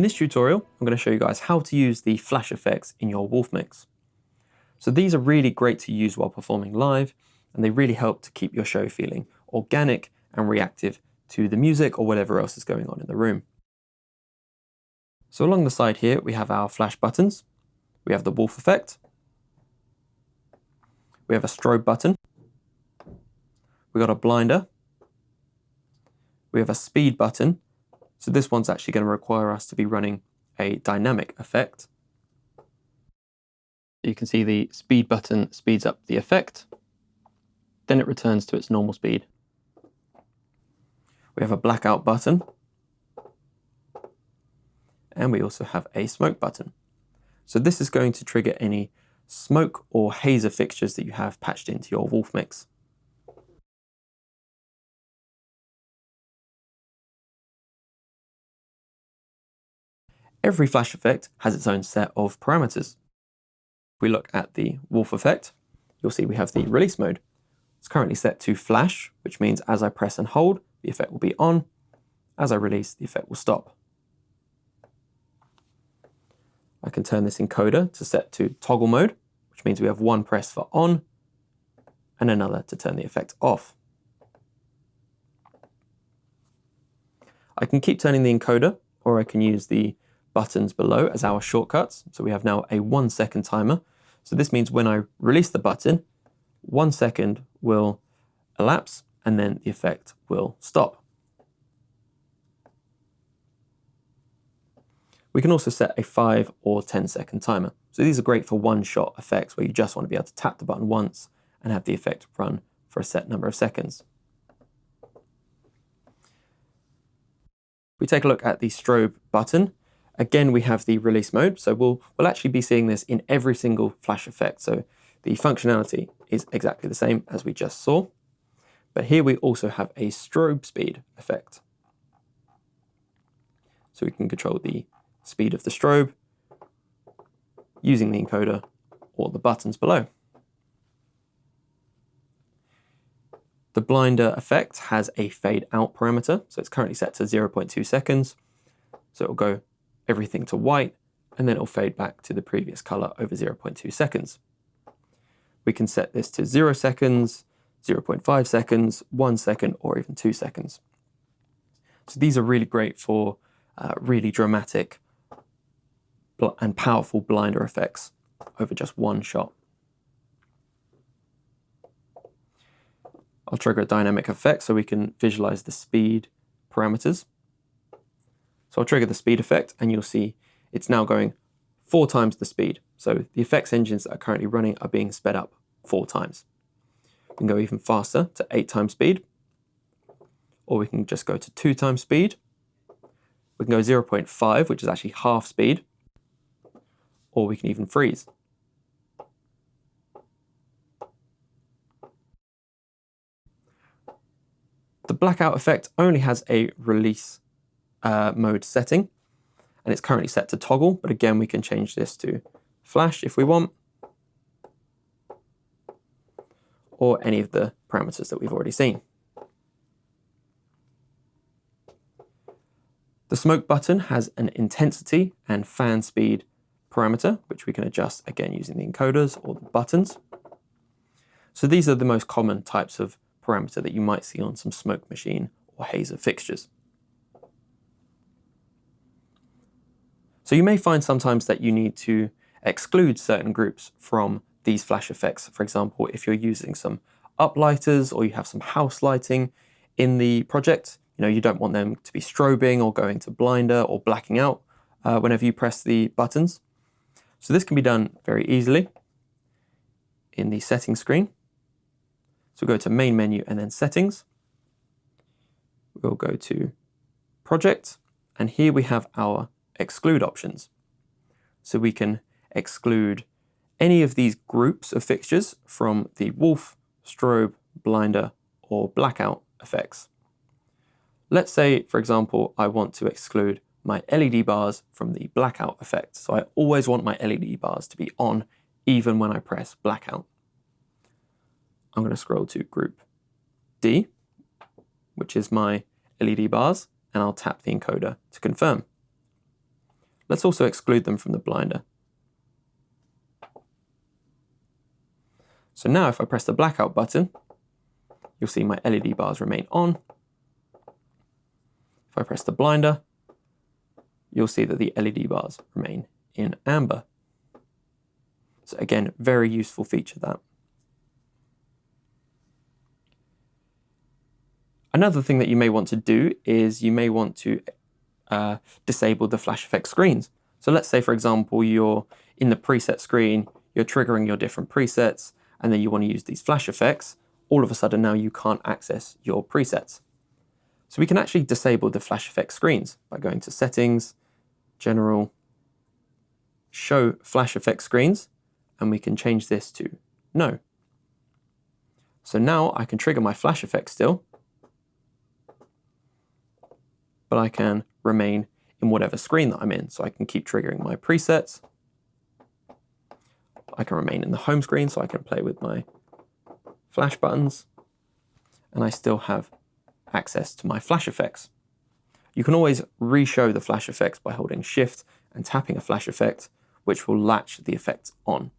In this tutorial, I'm going to show you guys how to use the flash effects in your Wolfmix. So these are really great to use while performing live, and they really help to keep your show feeling organic and reactive to the music or whatever else is going on in the room. So along the side here, we have our flash buttons. We have the Wolf effect. We have a strobe button. We got a blinder. We have a speed button. So this one's actually going to require us to be running a dynamic effect. You can see the speed button speeds up the effect. Then it returns to its normal speed. We have a blackout button. And we also have a smoke button. So this is going to trigger any smoke or hazer fixtures that you have patched into your Wolfmix. Every flash effect has its own set of parameters. If we look at the Wolf effect, you'll see we have the release mode. It's currently set to flash, which means as I press and hold, the effect will be on. As I release, the effect will stop. I can turn this encoder to set to toggle mode, which means we have one press for on and another to turn the effect off. I can keep turning the encoder, or I can use the buttons below as our shortcuts. So we have now a 1 second timer. So this means when I release the button, 1 second will elapse and then the effect will stop. We can also set a 5 or 10 second timer. So these are great for one-shot effects where you just want to be able to tap the button once and have the effect run for a set number of seconds. We take a look at the strobe button. Again, we have the release mode. So we'll actually be seeing this in every single flash effect. So the functionality is exactly the same as we just saw. But here we also have a strobe speed effect. So we can control the speed of the strobe using the encoder or the buttons below. The blinder effect has a fade out parameter, so it's currently set to 0.2 seconds. So it'll go everything to white and then it'll fade back to the previous color over 0.2 seconds. We can set this to 0 seconds, 0.5 seconds, 1 second, or even 2 seconds. So these are really great for really dramatic and powerful blinder effects over just one shot. I'll trigger a dynamic effect so we can visualize the speed parameters. So I'll trigger the speed effect and you'll see it's now going 4 times the speed. So the effects engines that are currently running are being sped up 4 times. We can go even faster to 8 times speed, or we can just go to 2 times speed. We can go 0.5, which is actually half speed, or we can even freeze. The blackout effect only has a release mode setting, and it's currently set to toggle, but again, we can change this to flash if we want, or any of the parameters that we've already seen. The smoke button has an intensity and fan speed parameter, which we can adjust again using the encoders or the buttons. So these are the most common types of parameter that you might see on some smoke machine or hazer fixtures. So you may find sometimes that you need to exclude certain groups from these flash effects. For example, if you're using some uplighters or you have some house lighting in the project, you don't want them to be strobing or going to blinder or blacking out whenever you press the buttons. So this can be done very easily in the settings screen. So we'll go to main menu and then settings. We'll go to project, and here we have our exclude options. So we can exclude any of these groups of fixtures from the Wolf, strobe, blinder, or blackout effects. Let's say, for example, I want to exclude my LED bars from the blackout effect. So I always want my LED bars to be on even when I press blackout. I'm going to scroll to group D, which is my LED bars, and I'll tap the encoder to confirm. Let's also exclude them from the blinder. So now if I press the blackout button, you'll see my LED bars remain on. If I press the blinder, you'll see that the LED bars remain in amber. So again, very useful feature that. Another thing that you may want to do is you may want to disable the flash effect screens. So let's say, for example, you're in the preset screen, you're triggering your different presets, and then you want to use these flash effects. All of a sudden now you can't access your presets. So we can actually disable the flash effect screens by going to Settings, General, Show Flash Effect Screens, and we can change this to No. So now I can trigger my flash effect still, but I can remain in whatever screen that I'm in. So I can keep triggering my presets. I can remain in the home screen so I can play with my flash buttons, and I still have access to my flash effects. You can always re-show the flash effects by holding Shift and tapping a flash effect, which will latch the effects on.